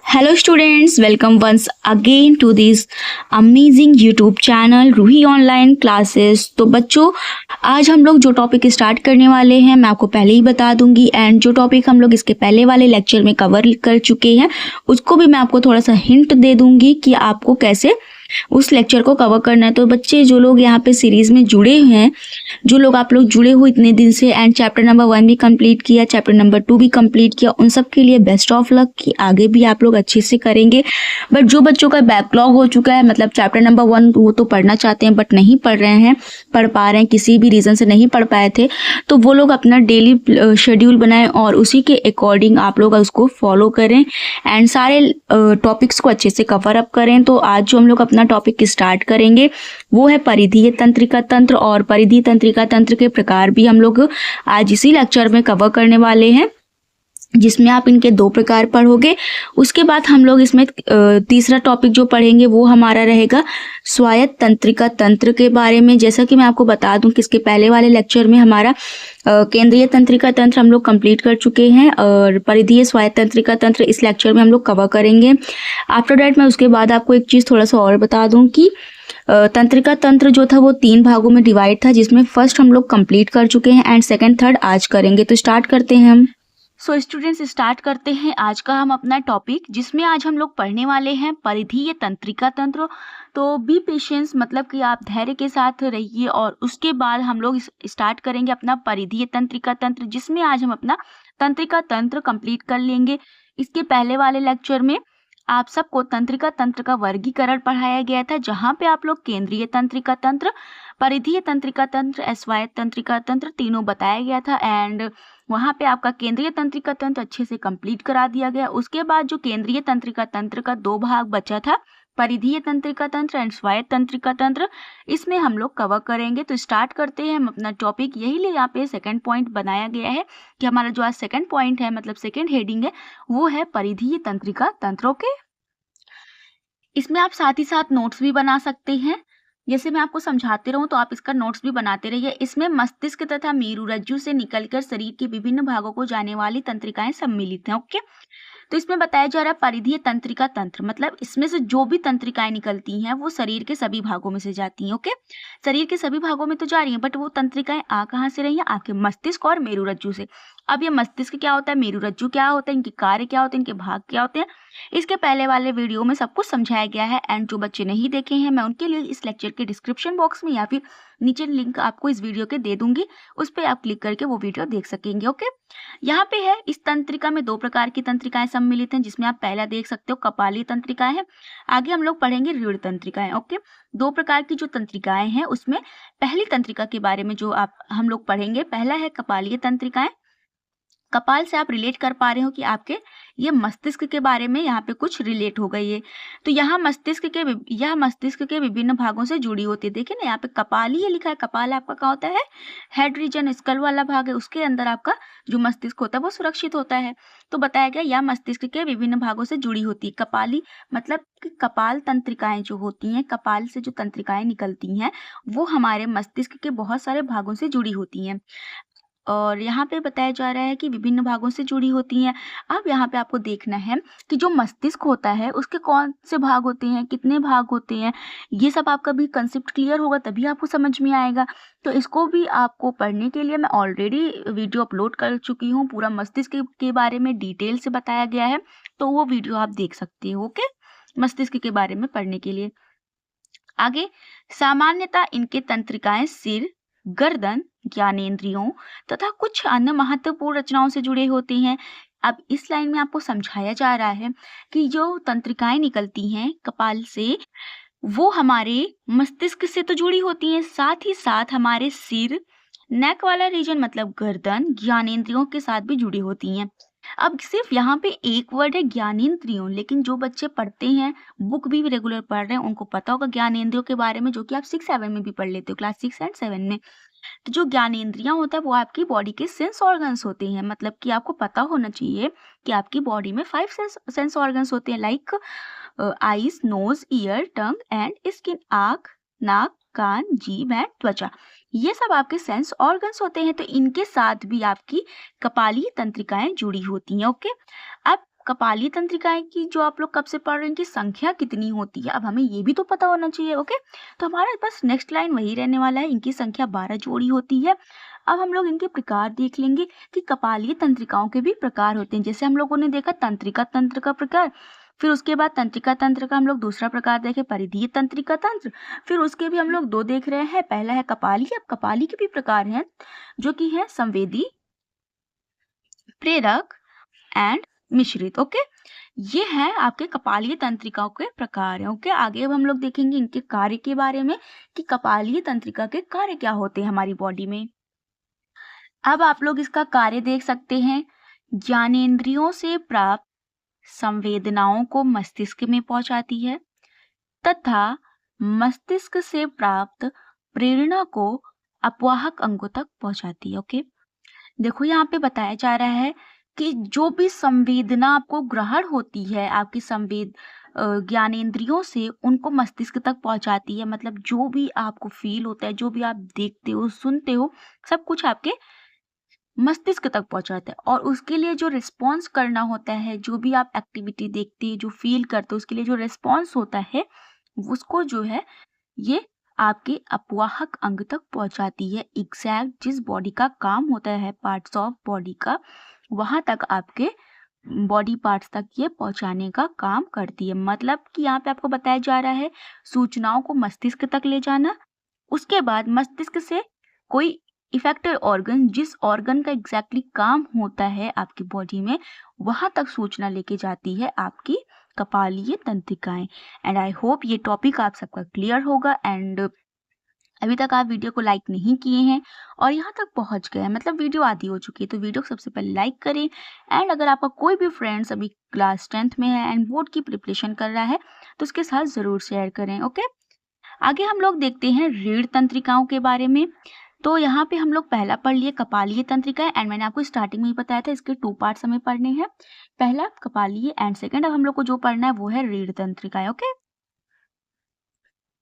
Hello students, welcome once again to this amazing YouTube channel Ruhi online classes. तो बच्चों, आज हम लोग जो टॉपिक स्टार्ट करने वाले हैं मैं आपको पहले ही बता दूंगी, एंड जो टॉपिक हम लोग इसके पहले वाले लेक्चर में कवर कर चुके हैं उसको भी मैं आपको थोड़ा सा हिंट दे दूंगी कि आपको कैसे उस लेक्चर को कवर करना है। तो बच्चे जो लोग यहाँ पे सीरीज में जुड़े हैं, जो लोग आप लोग जुड़े हो इतने दिन से एंड चैप्टर नंबर 1 भी कंप्लीट किया, चैप्टर नंबर 2 भी कंप्लीट किया, उन सब के लिए बेस्ट ऑफ लक कि आगे भी आप लोग अच्छे से करेंगे। बट जो बच्चों का बैकलॉग हो चुका है, मतलब चैप्टर नंबर 1 वो तो पढ़ना चाहते हैं बट नहीं पढ़ रहे हैं, पढ़ पा रहे हैं, किसी भी रीज़न से नहीं पढ़ पाए थे, तो वो लोग अपना डेली शेड्यूल बनाएं और उसी के अकॉर्डिंग आप लोग उसको फॉलो करें एंड सारे टॉपिक्स को अच्छे से कवर अप करें। तो आज जो हम लोग अपना टॉपिक स्टार्ट करेंगे वो है परिधीय तंत्रिका तंत्र, और परिधीय तंत्रिका तंत्र के प्रकार भी हम लोग आज इसी लेक्चर में कवर करने वाले हैं, जिसमें आप इनके 2 प्रकार पढ़ोगे। उसके बाद हम लोग इसमें तीसरा टॉपिक जो पढ़ेंगे वो हमारा रहेगा स्वायत्त तंत्रिका तंत्र के बारे में। जैसा कि मैं आपको बता दूं कि इसके पहले वाले लेक्चर में हमारा केंद्रीय तंत्रिका तंत्र हम लोग कंप्लीट कर चुके हैं और परिधीय स्वायत्त तंत्रिका तंत्र इस लेक्चर में हम लोग कवर करेंगे। आफ्टर डैट मैं उसके बाद आपको एक चीज़ थोड़ा सा और बता दूं कि तंत्रिका तंत्र जो था वो 3 भागों में डिवाइड था, जिसमें फर्स्ट हम लोग कंप्लीट कर चुके हैं एंड सेकंड थर्ड आज करेंगे। तो स्टार्ट करते हैं हम। सो स्टूडेंट्स, स्टार्ट करते हैं आज का हम अपना टॉपिक, जिसमें आज हम लोग पढ़ने वाले हैं परिधीय तंत्रिका तंत्र। तो बी पेशेंस, मतलब कि आप धैर्य के साथ रहिए और उसके बाद हम लोग स्टार्ट करेंगे अपना परिधीय तंत्रिका तंत्र, जिसमें आज हम अपना तंत्रिका तंत्र कंप्लीट कर लेंगे। इसके पहले वाले लेक्चर में आप सबको तंत्रिका तंत्र का वर्गीकरण पढ़ाया गया था, जहाँ पे आप लोग केंद्रीय तंत्रिका तंत्र, परिधीय तंत्रिका तंत्र, स्वायत्त तंत्रिका तंत्र तीनों बताया गया था एंड वहाँ पे आपका केंद्रीय तंत्रिका तंत्र अच्छे से कंप्लीट करा दिया गया। उसके बाद जो केंद्रीय तंत्रिका तंत्र का 2 भाग बचा था, परिधीय तंत्रिका तंत्र एंड स्वायत्त तंत्रिका तंत्र, इसमें हम लोग कवर करेंगे। तो स्टार्ट करते हैं हम अपना टॉपिक। यही लिए यहाँ पे सेकंड पॉइंट बनाया गया है कि हमारा जो आज सेकंड पॉइंट है, मतलब सेकंड हेडिंग है, वो है परिधीय तंत्रिका तंत्रों के। इसमें आप साथ ही साथ नोट्स भी बना सकते हैं, जैसे मैं आपको समझाते रहूं तो आप इसका नोट्स भी बनाते रहिए। इसमें मस्तिष्क तथा मेरुरज्जु से निकलकर शरीर के विभिन्न भागों को जाने वाली तंत्रिकाएं सम्मिलित हैं। ओके, तो इसमें बताया जा रहा है परिधीय तंत्रिका तंत्र, मतलब इसमें से जो भी तंत्रिकाएं निकलती हैं वो शरीर के सभी भागों में से जाती हैं। ओके, शरीर के सभी भागों में तो जा रही हैं, बट वो तंत्रिकाएं आ कहाँ से रही हैं? आपके मस्तिष्क और मेरुरज्जु से। अब ये मस्तिष्क क्या होता है, मेरुरज्जु क्या होता है, इनके कार्य क्या होते हैं, इनके भाग क्या होते हैं, इसके पहले वाले वीडियो में सब कुछ समझाया गया है एंड जो बच्चे नहीं देखे हैं मैं उनके लिए इस लेक्चर के डिस्क्रिप्शन बॉक्स में या फिर नीचे लिंक आपको इस वीडियो के दे दूंगी, उस पर आप क्लिक करके वो वीडियो देख सकेंगे। ओके, यहाँ पे है इस तंत्रिका में 2 प्रकार की तंत्रिकाएं सम्मिलित हैं, जिसमें आप पहला देख सकते हो कपालीय तंत्रिकाएं हैं, आगे हम लोग पढ़ेंगे रीढ़ तंत्रिकाएं। ओके, 2 प्रकार की जो तंत्रिकाएं हैं उसमें पहली तंत्रिका के बारे में जो हम लोग पढ़ेंगे, पहला है कपालीय तंत्रिकाएं। कपाल से आप रिलेट कर पा रहे हो कि आपके ये मस्तिष्क के बारे में यहाँ पे कुछ रिलेट हो गई है। तो यहाँ मस्तिष्क के विभिन्न भागों से जुड़ी होती है। देखिए ना, यहाँ पे कपाल ही लिखा है। कपाल आपका क्या होता है? हेड रीजन, स्कल वाला भाग है, उसके अंदर आपका जो मस्तिष्क होता है वो सुरक्षित होता है। तो बताया गया यह मस्तिष्क के विभिन्न भागों से जुड़ी होती है। कपाली मतलब कि कपाल तंत्रिकाएं जो होती हैं, कपाल से जो तंत्रिकाएं निकलती हैं वो हमारे मस्तिष्क के बहुत सारे भागों से जुड़ी होती हैं, और यहाँ पे बताया जा रहा है कि विभिन्न भागों से जुड़ी होती हैं। अब यहाँ पे आपको देखना है कि जो मस्तिष्क होता है उसके कौन से भाग होते हैं, कितने भाग होते हैं, ये सब आपका भी कंसेप्ट क्लियर होगा तभी आपको समझ में आएगा। तो इसको भी आपको पढ़ने के लिए मैं ऑलरेडी वीडियो अपलोड कर चुकी हूँ, पूरा मस्तिष्क के बारे में डिटेल से बताया गया है, तो वो वीडियो आप देख सकते हो। ओके, मस्तिष्क के बारे में पढ़ने के लिए। आगे, सामान्यतः इनके तंत्रिकाएं सिर, गर्दन, ज्ञानेंद्रियों तथा कुछ अन्य महत्वपूर्ण रचनाओं से जुड़े होते हैं। अब इस लाइन में आपको समझाया जा रहा है कि जो तंत्रिकाएं निकलती हैं कपाल से वो हमारे मस्तिष्क से तो जुड़ी होती हैं, साथ ही साथ हमारे सिर, नेक वाला रीजन मतलब गर्दन, ज्ञानेंद्रियों के साथ भी जुड़ी होती हैं। अब सिर्फ यहाँ पे एक वर्ड है ज्ञानेंद्रियों, लेकिन जो बच्चे पढ़ते हैं, बुक भी रेगुलर पढ़ रहे हैं, उनको पता होगा ज्ञानेंद्रियों के बारे में, जो कि आप 6-7 में भी पढ़ लेते हो, क्लास 6 एंड 7 में। तो जो ज्ञानेंद्रियां होता है वो आपकी बॉडी के सेंस ऑर्गन्स होते हैं, मतलब कि आपको पता होना चाहिए कि आपकी बॉडी में 5 सेंस ऑर्गन्स होते हैं, like eyes, nose, ear, tongue and skin. आँख, नाक, कान, जीभ एंड त्वचा, ये सब आपके सेंस ऑर्गन्स होते हैं। तो इनके साथ भी आपकी कपालीय तंत्रिकाएं जुड़ी होती हैं। ओके, अब कपालीय तंत्रिकाएं की जो आप लोग कब से पढ़ रहे हैं, इनकी संख्या कितनी होती है, अब हमें ये भी तो पता होना चाहिए। ओके, तो हमारे पास नेक्स्ट लाइन वही रहने वाला है, इनकी संख्या 12 जोड़ी होती है। अब हम लोग इनके प्रकार देख लेंगे कि कपालीय तंत्रिकाओं के भी प्रकार होते हैं। जैसे हम लोगों ने देखा तंत्रिका तंत्र का प्रकार, फिर उसके बाद तंत्रिका तंत्र का हम लोग दूसरा प्रकार देखे परिधीय तंत्रिका तंत्र, फिर उसके भी हम लोग दो देख रहे हैं, पहला है कपाली। अब कपाली के भी प्रकार हैं जो कि है संवेदी, प्रेरक एंड मिश्रित। ओके, ये है आपके कपालीय तंत्रिकाओं के प्रकार हैं। ओके, आगे अब हम लोग देखेंगे इनके कार्य के बारे में कि कपालीय तंत्रिका के कार्य क्या होते हैं हमारी बॉडी में। अब आप लोग इसका कार्य देख सकते हैं, ज्ञानेंद्रियों से प्राप्त संवेदनाओं को मस्तिष्क में पहुंचाती है तथा मस्तिष्क से प्राप्त प्रेरणा को अपवाहक अंगों तक पहुंचाती है। ओके, देखो यहाँ पे बताया जा रहा है कि जो भी संवेदना आपको ग्रहण होती है आपकी ज्ञानेंद्रियों से, उनको मस्तिष्क तक पहुंचाती है। मतलब जो भी आपको फील होता है, जो भी आप देखते हो सुनते हो, सब कुछ आपके मस्तिष्क तक पहुंचाता है। और उसके लिए जो रिस्पॉन्स करना होता है, जो भी आप एक्टिविटी देखते हैं, जो फील करते हो, उसके लिए जो रिस्पॉन्स होता है उसको जो है ये आपके अपवाहक अंग तक पहुंचाती है। एग्जैक्ट जिस बॉडी का काम होता है, पार्ट्स ऑफ बॉडी का, वहां तक आपके बॉडी पार्ट्स तक ये पहुंचाने का काम करती है। मतलब कि यहाँ पे आपको बताया जा रहा है सूचनाओं को मस्तिष्क तक ले जाना, उसके बाद मस्तिष्क से कोई इफेक्टिव ऑर्गन, जिस ऑर्गन का एग्जैक्टली काम होता है आपकी बॉडी में, वहां तक सूचना लेके जाती है आपकी कपालीय तंत्रिकाएं। एंड आई होप ये टॉपिक आप सबका क्लियर होगा। एंड अभी तक आप वीडियो को लाइक नहीं किए हैं और यहाँ तक पहुँच गए हैं, मतलब वीडियो आधी हो चुकी है, तो वीडियो को सबसे पहले लाइक करें। एंड अगर आपका कोई भी फ्रेंड्स अभी क्लास 10th में है एंड बोर्ड की प्रिपरेशन कर रहा है तो उसके साथ ज़रूर शेयर करें। ओके, आगे हम लोग देखते हैं रीढ़ तंत्रिकाओं के बारे में। तो यहाँ पे हम लोग पहला पढ़ लिए कपालीय तंत्रिका, एंड मैंने आपको स्टार्टिंग में ही बताया था इसके 2 पार्ट्स हमें पढ़ने हैं, पहला कपालीय एंड सेकंड अब हम लोग को जो पढ़ना है वो है रीढ़ तंत्रिकाएं। ओके,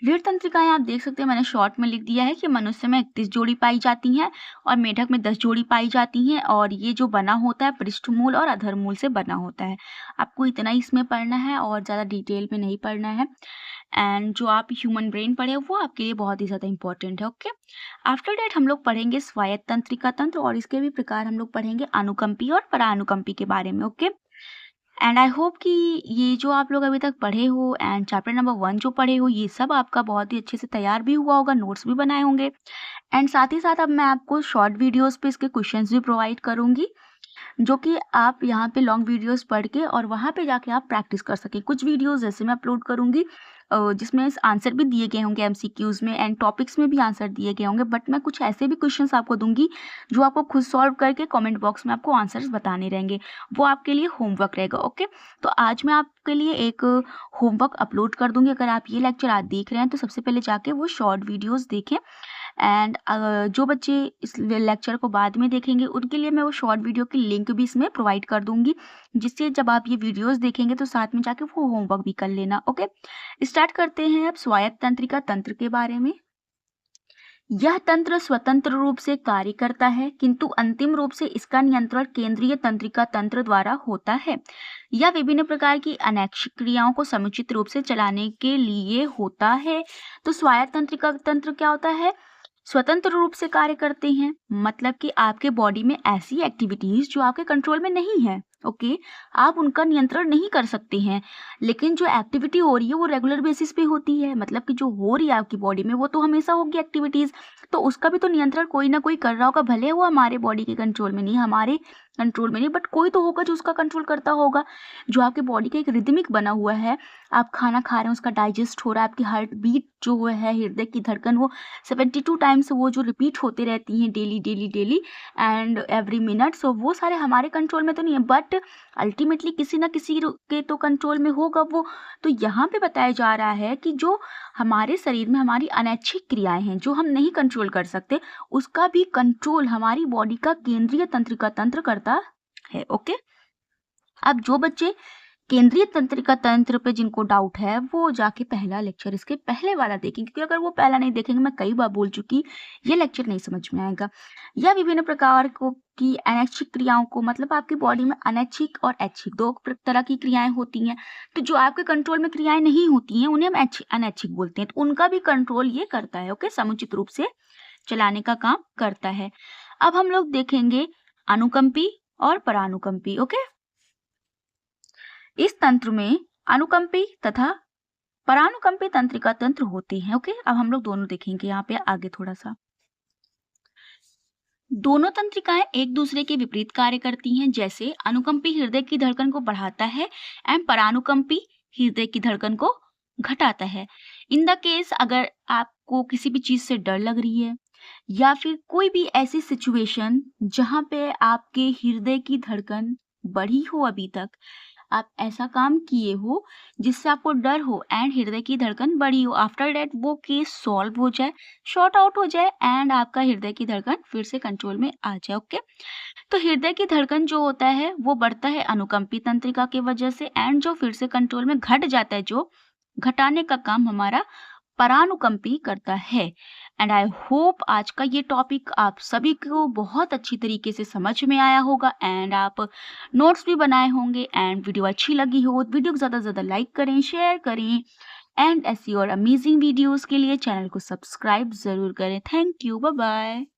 रीढ़ तंत्रिकाएं आप देख सकते हैं, मैंने शॉर्ट में लिख दिया है कि मनुष्य में 31 जोड़ी पाई जाती हैं और मेढक में 10 जोड़ी पाई जाती हैं। और ये जो बना होता है पृष्ठमूल और अधरमूल से बना होता है। आपको इतना ही इसमें पढ़ना है और ज़्यादा डिटेल में नहीं पढ़ना है। एंड जो आप ह्यूमन ब्रेन पढ़े वो आपके लिए बहुत ही ज़्यादा इंपॉर्टेंट है। ओके, आफ्टर डेट हम लोग पढ़ेंगे स्वायत्त तंत्रिका तंत्र और इसके भी प्रकार हम लोग पढ़ेंगे अनुकंपी और परानुकंपी के बारे में। ओके, एंड आई होप कि ये जो आप लोग अभी तक पढ़े हो एंड चैप्टर नंबर 1 जो पढ़े हो, ये सब आपका बहुत ही अच्छे से तैयार भी हुआ होगा, नोट्स भी बनाए होंगे। एंड साथ ही साथ अब मैं आपको शॉर्ट वीडियोस पे इसके क्वेश्चंस भी प्रोवाइड करूँगी, जो कि आप यहाँ पे लॉन्ग वीडियोस पढ़ के और वहाँ पे जाके आप प्रैक्टिस कर सकें। कुछ वीडियोस जैसे मैं अपलोड करूँगी जिसमें आंसर भी दिए गए होंगे एमसीक्यूज में एंड टॉपिक्स में भी आंसर दिए गए होंगे, बट मैं कुछ ऐसे भी क्वेश्चंस आपको दूंगी जो आपको खुद सॉल्व करके कमेंट बॉक्स में आपको आंसर्स बताने रहेंगे, वो आपके लिए होमवर्क रहेगा। ओके, तो आज मैं आपके लिए एक होमवर्क अपलोड कर दूंगी। अगर आप ये लेक्चर आज देख रहे हैं तो सबसे पहले जाके वो शॉर्ट वीडियोज़ देखें। एंड जो बच्चे इस लेक्चर को बाद में देखेंगे उनके लिए मैं वो शॉर्ट वीडियो की लिंक भी इसमें प्रोवाइड कर दूंगी, जिससे जब आप ये वीडियोस देखेंगे तो साथ में जाके वो होमवर्क भी कर लेना। ओके, स्टार्ट करते हैं अब स्वायत्त तंत्रिका तंत्र के बारे में। यह तंत्र स्वतंत्र रूप से कार्य करता है, किंतु अंतिम रूप से इसका नियंत्रण केंद्रीय तंत्रिका तंत्र द्वारा होता है। यह विभिन्न प्रकार की अनैच्छिक क्रियाओं को समुचित रूप से चलाने के लिए होता है। तो स्वायत्त तंत्रिका तंत्र क्या होता है? स्वतंत्र रूप से कार्य करते हैं, मतलब कि आपके बॉडी में ऐसी एक्टिविटीज जो आपके कंट्रोल में नहीं है। ओके, आप उनका नियंत्रण नहीं कर सकते हैं, लेकिन जो एक्टिविटी हो रही है वो रेगुलर बेसिस पे होती है। मतलब कि जो हो रही है आपकी बॉडी में वो तो हमेशा होगी एक्टिविटीज, तो उसका भी तो नियंत्रण कोई ना कोई कर रहा होगा, भले वो हमारे बॉडी के कंट्रोल में नहीं, हमारे कंट्रोल में नहीं, बट कोई तो होगा जो उसका कंट्रोल करता होगा। जो आपके बॉडी का एक रिदमिक बना हुआ है, आप खाना खा रहे हैं उसका डाइजेस्ट हो रहा है, आपकी हार्ट बीट जो है, हृदय की धड़कन, वो 72 टाइम्स वो जो रिपीट होते रहती हैं daily daily daily and every minute. So वो सारे हमारे कंट्रोल में तो नहीं है, बट अल्टीमेटली किसी ना किसी के तो कंट्रोल में होगा वो। तो यहाँ पे बताया जा रहा है कि जो हमारे शरीर में हमारी अनैच्छिक क्रियाएं हैं जो हम नहीं कंट्रोल कर सकते, उसका भी कंट्रोल हमारी बॉडी का केंद्रीय तंत्रिका तंत्र करता है। ओके, अब जो बच्चे केंद्रीय तंत्रिका तंत्र पे जिनको डाउट है वो जाके पहला लेक्चर इसके पहले वाला देखें, क्योंकि अगर वो पहला नहीं देखेंगे, मैं कई बार बोल चुकी, ये लेक्चर नहीं समझ में आएगा। या विभिन्न प्रकार को की अनैच्छिक क्रियाओं को, मतलब आपकी बॉडी में अनैच्छिक और ऐच्छिक दो तरह की क्रियाएं होती हैं। तो जो आपके कंट्रोल में क्रियाएं नहीं होती हैं उन्हें हम अनैच्छिक बोलते हैं, तो उनका भी कंट्रोल ये करता है। ओके, समुचित रूप से चलाने का काम करता है। अब हम लोग देखेंगे अनुकंपी और परानुकंपी। ओके, इस तंत्र में अनुकंपी तथा परानुकंपी तंत्रिका तंत्र होते हैं। ओके, अब हम लोग दोनों देखेंगे यहाँ पे आगे थोड़ा सा। दोनों तंत्रिकाएं एक दूसरे के विपरीत कार्य करती हैं। जैसे अनुकंपी हृदय की धड़कन को बढ़ाता है एंड परानुकंपी हृदय की धड़कन को घटाता है। इन द केस अगर आपको किसी भी चीज से डर लग रही है या फिर कोई भी ऐसी सिचुएशन जहां पे आपके हृदय की धड़कन बढ़ी हो, अभी तक आप ऐसा काम किए हो जिससे आपको डर हो एंड हृदय की धड़कन बढ़ी हो, आफ्टर दैट वो केस सॉल्व हो जाए, शॉर्ट आउट हो जाए एंड आपका हृदय की धड़कन फिर से कंट्रोल में आ जाए। ओके, तो हृदय की धड़कन जो होता है वो बढ़ता है अनुकंपी तंत्रिका की वजह से, एंड जो फिर से कंट्रोल में घट जाता है, जो घटाने का काम हमारा परानुकंपी करता है। एंड आई होप आज का ये टॉपिक आप सभी को बहुत अच्छी तरीके से समझ में आया होगा एंड आप नोट्स भी बनाए होंगे। एंड वीडियो अच्छी लगी हो वीडियो को ज़्यादा से ज़्यादा लाइक करें, शेयर करें एंड ऐसी और अमेजिंग वीडियोस के लिए चैनल को सब्सक्राइब ज़रूर करें। Thank you, bye bye.